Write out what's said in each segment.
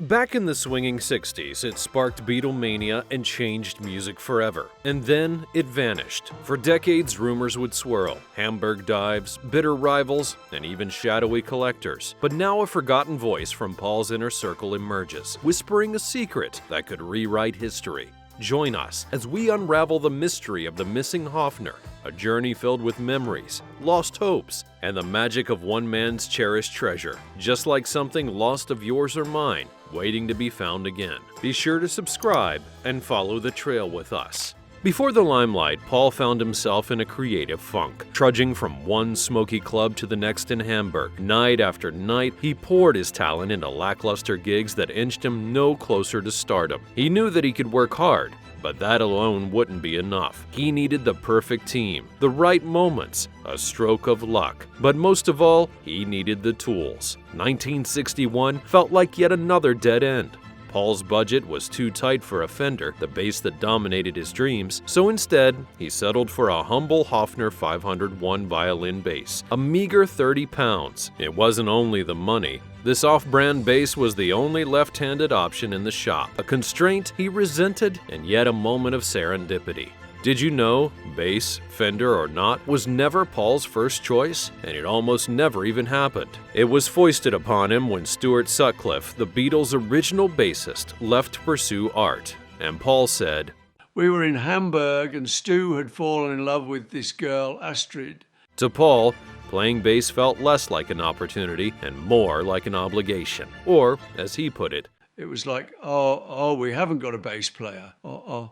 Back in the swinging 60s, it sparked Beatlemania and changed music forever. And then it vanished. For decades, rumors would swirl. Hamburg dives, bitter rivals, and even shadowy collectors. But now a forgotten voice from Paul's inner circle emerges, whispering a secret that could rewrite history. Join us as we unravel the mystery of the missing Hofner, a journey filled with memories, lost hopes, and the magic of one man's cherished treasure, just like something lost of yours or mine, waiting to be found again. Be sure to subscribe and follow the trail with us. Before the limelight, Paul found himself in a creative funk, trudging from one smoky club to the next in Hamburg. Night after night, he poured his talent into lackluster gigs that inched him no closer to stardom. He knew that he could work hard, but that alone wouldn't be enough. He needed the perfect team, the right moments, a stroke of luck. But most of all, he needed the tools. 1961 felt like yet another dead end. Paul's budget was too tight for a Fender, the bass that dominated his dreams, so instead, he settled for a humble Hofner 501 violin bass, a meager 30 pounds. It wasn't only the money. This off-brand bass was the only left-handed option in the shop, a constraint he resented and yet a moment of serendipity. Did you know, bass, Fender or not, was never Paul's first choice, and it almost never even happened. It was foisted upon him when Stuart Sutcliffe, the Beatles' original bassist, left to pursue art. And Paul said, "We were in Hamburg and Stu had fallen in love with this girl, Astrid." To Paul, playing bass felt less like an opportunity and more like an obligation. Or, as he put it, it was like, we haven't got a bass player.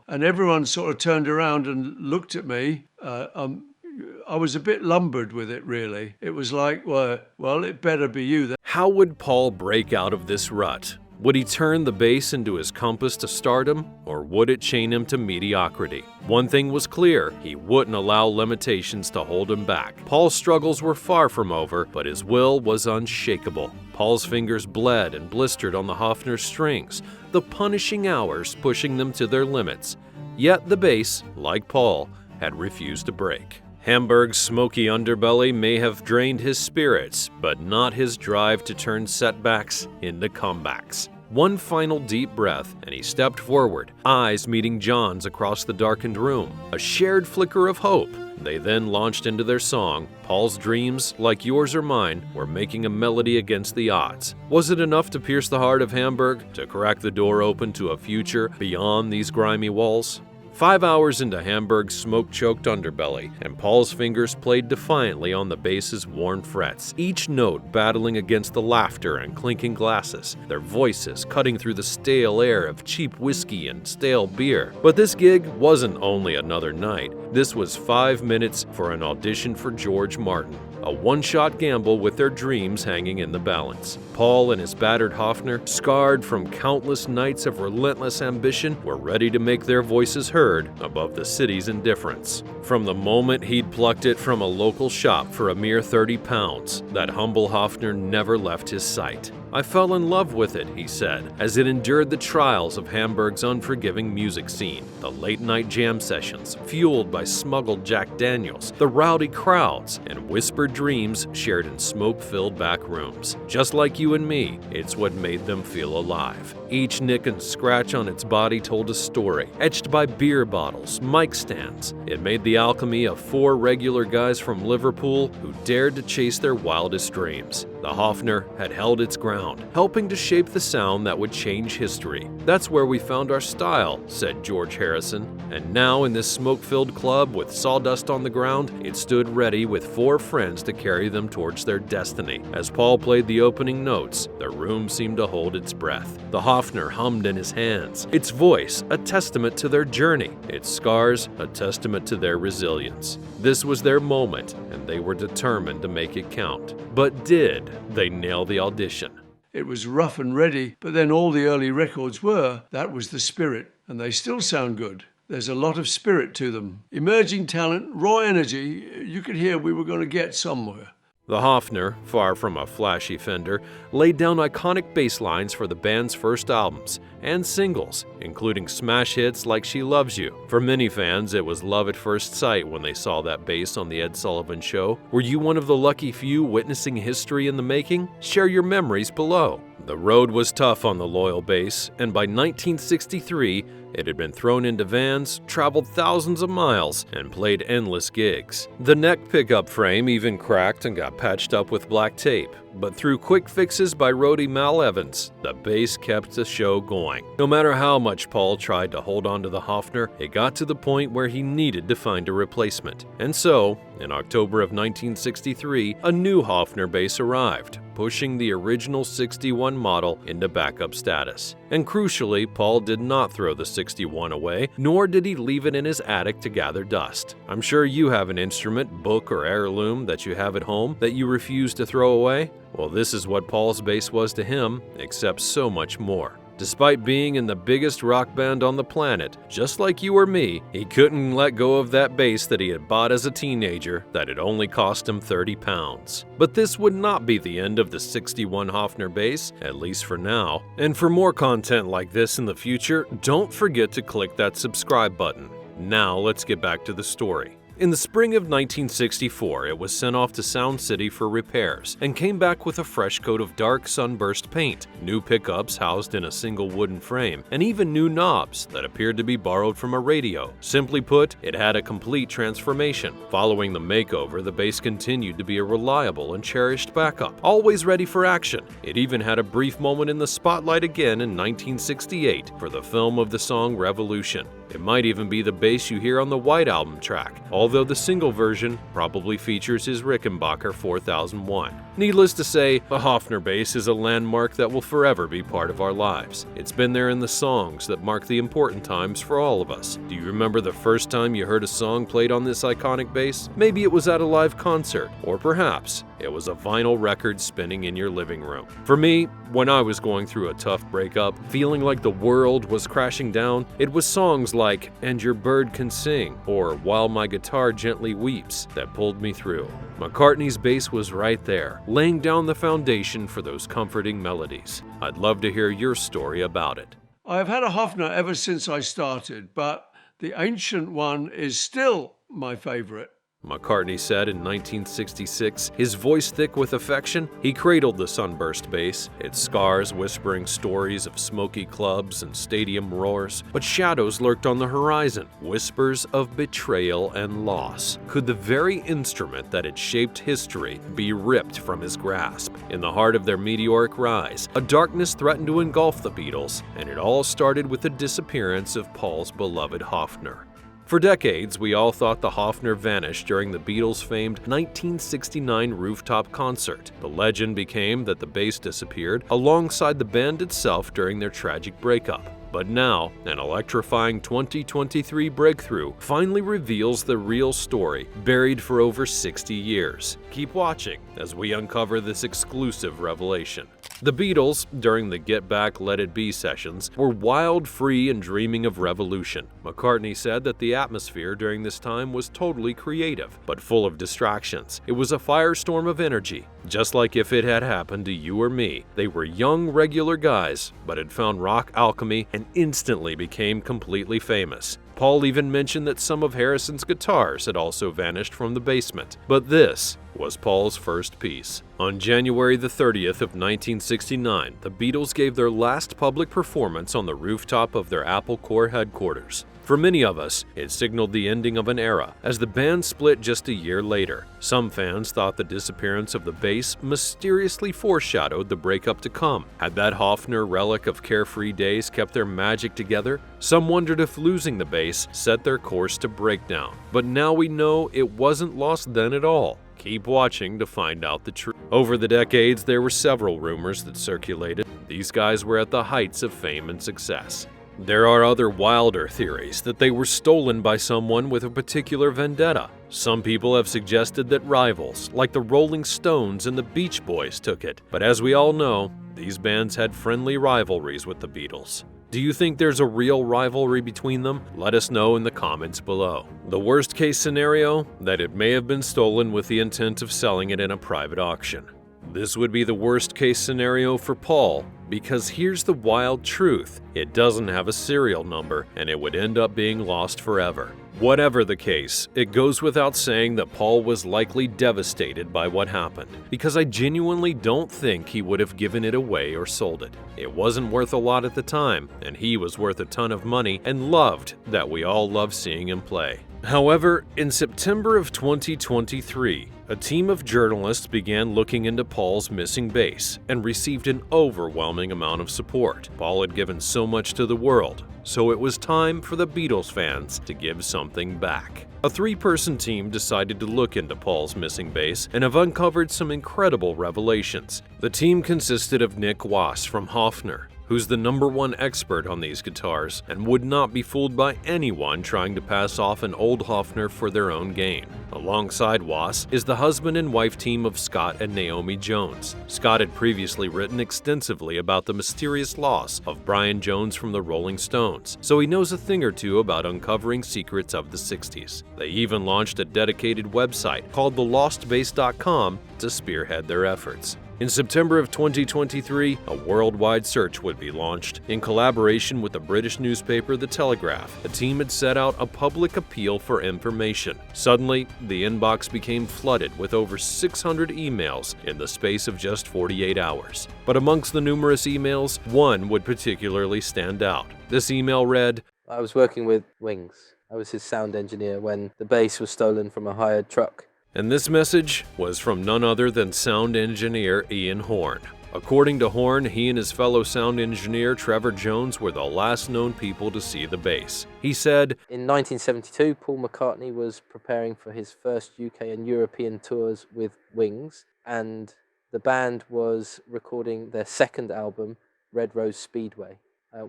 And everyone sort of turned around and looked at me. I was a bit lumbered with it, really. It was like, well, it better be you then. How would Paul break out of this rut? Would he turn the bass into his compass to stardom, or would it chain him to mediocrity? One thing was clear, he wouldn't allow limitations to hold him back. Paul's struggles were far from over, but his will was unshakable. Paul's fingers bled and blistered on the Hofner strings, the punishing hours pushing them to their limits. Yet the bass, like Paul, had refused to break. Hamburg's smoky underbelly may have drained his spirits, but not his drive to turn setbacks into comebacks. One final deep breath, and he stepped forward, eyes meeting John's across the darkened room. A shared flicker of hope. They then launched into their song. Paul's dreams, like yours or mine, were making a melody against the odds. Was it enough to pierce the heart of Hamburg, to crack the door open to a future beyond these grimy walls? 5 hours into Hamburg's smoke-choked underbelly, and Paul's fingers played defiantly on the bass's worn frets, each note battling against the laughter and clinking glasses, their voices cutting through the stale air of cheap whiskey and stale beer. But this gig wasn't only another night. This was 5 minutes for an audition for George Martin, a one-shot gamble with their dreams hanging in the balance. Paul and his battered Hofner, scarred from countless nights of relentless ambition, were ready to make their voices heard above the city's indifference. From the moment he'd plucked it from a local shop for a mere 30 pounds, that humble Hofner never left his sight. "I fell in love with it," he said, as it endured the trials of Hamburg's unforgiving music scene. The late-night jam sessions, fueled by smuggled Jack Daniels, the rowdy crowds, and whispered dreams shared in smoke-filled back rooms. Just like you and me, it's what made them feel alive. Each nick and scratch on its body told a story, etched by beer bottles, mic stands. It made the alchemy of 4 regular guys from Liverpool who dared to chase their wildest dreams. The Hofner had held its ground, helping to shape the sound that would change history. "That's where we found our style," said George Harrison. And now in this smoke-filled club with sawdust on the ground, it stood ready with 4 friends to carry them towards their destiny. As Paul played the opening notes, the room seemed to hold its breath. The Hofner hummed in his hands, its voice a testament to their journey, its scars a testament to their resilience. This was their moment, and they were determined to make it count. But did they nail the audition? It was rough and ready, but then all the early records were. That was the spirit, and they still sound good. There's a lot of spirit to them. Emerging talent, raw energy. You could hear we were going to get somewhere. The Hofner, far from a flashy Fender, laid down iconic bass lines for the band's first albums and singles, including smash hits like She Loves You. For many fans, it was love at first sight when they saw that bass on The Ed Sullivan Show. Were you one of the lucky few witnessing history in the making? Share your memories below. The road was tough on the loyal bass, and by 1963, it had been thrown into vans, traveled thousands of miles, and played endless gigs. The neck pickup frame even cracked and got patched up with black tape, but through quick fixes by roadie Mal Evans, the bass kept the show going. No matter how much Paul tried to hold on to the Hofner, it got to the point where he needed to find a replacement. And so, in October of 1963, a new Hofner bass arrived, pushing the original 61 model into backup status. And crucially, Paul did not throw the 61 away, nor did he leave it in his attic to gather dust. I'm sure you have an instrument, book, or heirloom that you have at home that you refuse to throw away. Well, this is what Paul's bass was to him, except so much more. Despite being in the biggest rock band on the planet, just like you or me, he couldn't let go of that bass that he had bought as a teenager that had only cost him 30 pounds. But this would not be the end of the 61 Hofner bass, at least for now. And for more content like this in the future, don't forget to click that subscribe button. Now let's get back to the story. In the spring of 1964, it was sent off to Sound City for repairs and came back with a fresh coat of dark sunburst paint, new pickups housed in a single wooden frame, and even new knobs that appeared to be borrowed from a radio. Simply put, it had a complete transformation. Following the makeover, the bass continued to be a reliable and cherished backup, always ready for action. It even had a brief moment in the spotlight again in 1968 for the film of the song Revolution. It might even be the bass you hear on the White Album track, although the single version probably features his Rickenbacker 4001. Needless to say, the Hofner bass is a landmark that will forever be part of our lives. It's been there in the songs that mark the important times for all of us. Do you remember the first time you heard a song played on this iconic bass? Maybe it was at a live concert, or perhaps it was a vinyl record spinning in your living room. For me, when I was going through a tough breakup, feeling like the world was crashing down, it was songs like "And Your Bird Can Sing" or "While My Guitar Gently Weeps" that pulled me through. McCartney's bass was right there, laying down the foundation for those comforting melodies. I'd love to hear your story about it. I've had a Hofner ever since I started, but the ancient one is still my favorite. McCartney said in 1966, his voice thick with affection, he cradled the sunburst bass, its scars whispering stories of smoky clubs and stadium roars. But shadows lurked on the horizon, whispers of betrayal and loss. Could the very instrument that had shaped history be ripped from his grasp? In the heart of their meteoric rise, a darkness threatened to engulf the Beatles, and it all started with the disappearance of Paul's beloved Hofner. For decades, we all thought the Hofner vanished during the Beatles' famed 1969 rooftop concert. The legend became that the bass disappeared alongside the band itself during their tragic breakup. But now, an electrifying 2023 breakthrough finally reveals the real story, buried for over 60 years. Keep watching as we uncover this exclusive revelation. The Beatles, during the Get Back, Let It Be sessions, were wild, free, and dreaming of revolution. McCartney said that the atmosphere during this time was totally creative, but full of distractions. It was a firestorm of energy. Just like if it had happened to you or me, they were young, regular guys, but had found rock alchemy and instantly became completely famous. Paul even mentioned that some of Harrison's guitars had also vanished from the basement. But this was Paul's first piece. On January the 30th of 1969, the Beatles gave their last public performance on the rooftop of their Apple Corps headquarters. For many of us, it signaled the ending of an era, as the band split just a year later. Some fans thought the disappearance of the bass mysteriously foreshadowed the breakup to come. Had that Hofner relic of carefree days kept their magic together? Some wondered if losing the bass set their course to breakdown. But now we know it wasn't lost then at all. Keep watching to find out the truth. Over the decades, there were several rumors that circulated. These guys were at the heights of fame and success. There are other wilder theories that they were stolen by someone with a particular vendetta. Some people have suggested that rivals, like the Rolling Stones and the Beach Boys, took it. But as we all know, these bands had friendly rivalries with the Beatles. Do you think there's a real rivalry between them? Let us know in the comments below. The worst case scenario? That it may have been stolen with the intent of selling it in a private auction. This would be the worst case scenario for Paul, because here's the wild truth. It doesn't have a serial number, and it would end up being lost forever. Whatever the case, it goes without saying that Paul was likely devastated by what happened, because I genuinely don't think he would have given it away or sold it. It wasn't worth a lot at the time, and he was worth a ton of money and loved that we all love seeing him play. However, in September of 2023, a team of journalists began looking into Paul's missing bass and received an overwhelming amount of support. Paul had given so much to the world, so it was time for the Beatles fans to give something back. A three-person team decided to look into Paul's missing bass and have uncovered some incredible revelations. The team consisted of Nick Wass from Hofner, who's the #1 expert on these guitars and would not be fooled by anyone trying to pass off an old Hofner for their own gain. Alongside Wass is the husband and wife team of Scott and Naomi Jones. Scott had previously written extensively about the mysterious loss of Brian Jones from the Rolling Stones, so he knows a thing or two about uncovering secrets of the 60s. They even launched a dedicated website called thelostbass.com to spearhead their efforts. In September of 2023, a worldwide search would be launched. In collaboration with the British newspaper The Telegraph, the team had set out a public appeal for information. Suddenly, the inbox became flooded with over 600 emails in the space of just 48 hours. But amongst the numerous emails, one would particularly stand out. This email read, I was working with Wings. I was his sound engineer when the bass was stolen from a hired truck. and this message was from none other than sound engineer Ian Horn. According to Horn, he and his fellow sound engineer Trevor Jones were the last known people to see the bass. He said, in 1972, Paul McCartney was preparing for his first UK and European tours with Wings, and the band was recording their second album, Red Rose Speedway.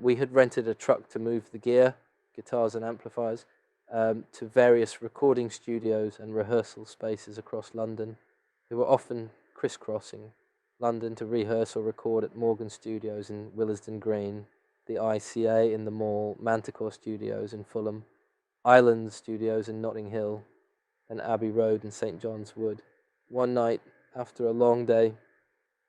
We had rented a truck to move the gear, guitars and amplifiers, to various recording studios and rehearsal spaces across London. We were often crisscrossing London to rehearse or record at Morgan Studios in Willesden Green, the ICA in the Mall, Manticore Studios in Fulham, Island Studios in Notting Hill, and Abbey Road in St John's Wood. One night, after a long day,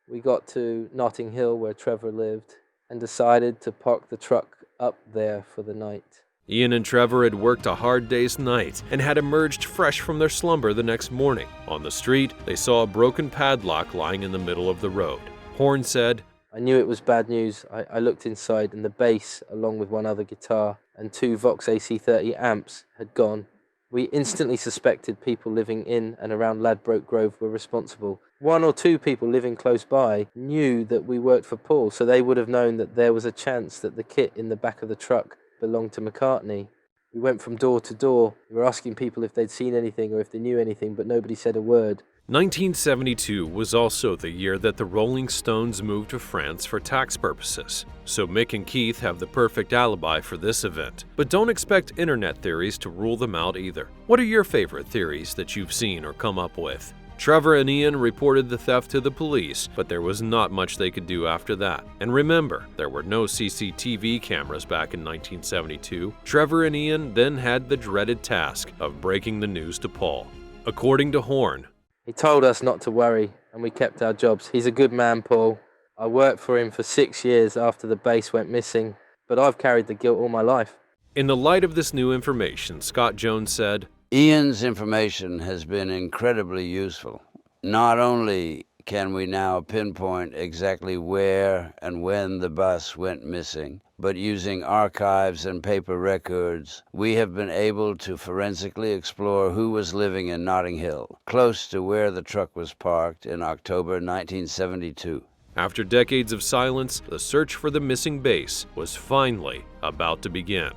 we got to Notting Hill where Trevor lived and decided to park the truck up there for the night. Ian and Trevor had worked a hard day's night and had emerged fresh from their slumber the next morning. On the street, they saw a broken padlock lying in the middle of the road. Horn said, I knew it was bad news. I looked inside and the bass, along with one other guitar and two Vox AC30 amps, had gone. We instantly suspected people living in and around Ladbroke Grove were responsible. One or two people living close by knew that we worked for Paul, so they would have known that there was a chance that the kit in the back of the truck belonged to McCartney. We went from door to door. We were asking people if they'd seen anything or if they knew anything, but nobody said a word. 1972 was also the year that the Rolling Stones moved to France for tax purposes, so Mick and Keith have the perfect alibi for this event. But don't expect internet theories to rule them out either. What are your favorite theories that you've seen or come up with? Trevor and Ian reported the theft to the police, but there was not much they could do after that. And remember, there were no CCTV cameras back in 1972. Trevor and Ian then had the dreaded task of breaking the news to Paul. According to Horn, he told us not to worry, and we kept our jobs. He's a good man, Paul. I worked for him for 6 years after the bass went missing, but I've carried the guilt all my life. In the light of this new information, Scott Jones said, Ian's information has been incredibly useful. Not only can we now pinpoint exactly where and when the bus went missing, but using archives and paper records, we have been able to forensically explore who was living in Notting Hill, close to where the truck was parked in October 1972. After decades of silence, the search for the missing bass was finally about to begin.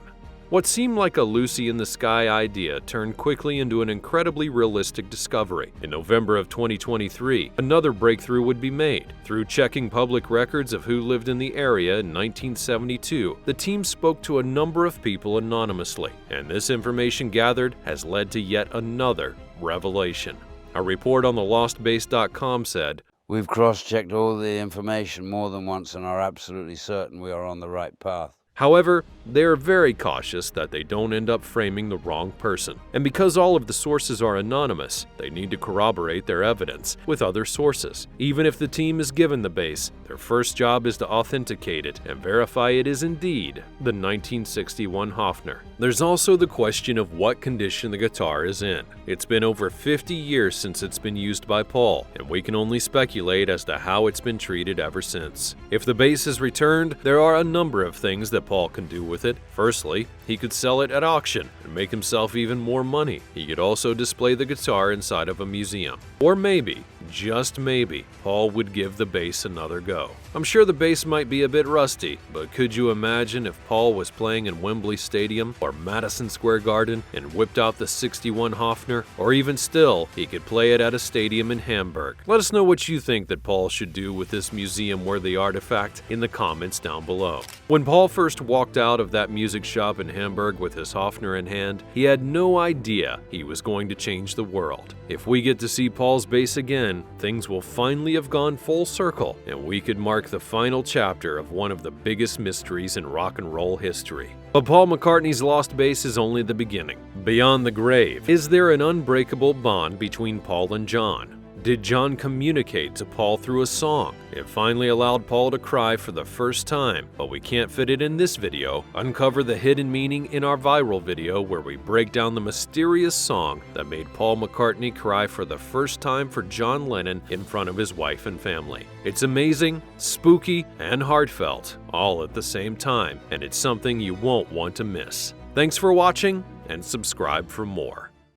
What seemed like a Lucy-in-the-sky idea turned quickly into an incredibly realistic discovery. In November of 2023, another breakthrough would be made. Through checking public records of who lived in the area in 1972, the team spoke to a number of people anonymously, and this information gathered has led to yet another revelation. A report on thelostbass.com said, We've cross-checked all the information more than once and are absolutely certain we are on the right path. However, they are very cautious that they don't end up framing the wrong person. And because all of the sources are anonymous, they need to corroborate their evidence with other sources. Even if the team is given the bass, their first job is to authenticate it and verify it is indeed the 1961 Hofner. There's also the question of what condition the guitar is in. It's been over 50 years since it's been used by Paul, and we can only speculate as to how it's been treated ever since. If the bass is returned, there are a number of things that Paul can do with it. Firstly, he could sell it at auction and make himself even more money. He could also display the guitar inside of a museum. Or maybe, just maybe, Paul would give the bass another go. I'm sure the bass might be a bit rusty, but could you imagine if Paul was playing in Wembley Stadium or Madison Square Garden and whipped out the 61 Hofner? Or even still, he could play it at a stadium in Hamburg. Let us know what you think that Paul should do with this museum-worthy artifact in the comments down below. When Paul first walked out of that music shop in Hamburg with his Hofner in hand, he had no idea he was going to change the world. If we get to see Paul's bass again, things will finally have gone full circle, and we could mark the final chapter of one of the biggest mysteries in rock and roll history. But Paul McCartney's lost bass is only the beginning. Beyond the grave, is there an unbreakable bond between Paul and John? Did John communicate to Paul through a song? It finally allowed Paul to cry for the first time, but we can't fit it in this video. Uncover the hidden meaning in our viral video where we break down the mysterious song that made Paul McCartney cry for the first time for John Lennon in front of his wife and family. It's amazing, spooky, and heartfelt, all at the same time, and it's something you won't want to miss. Thanks for watching, and subscribe for more.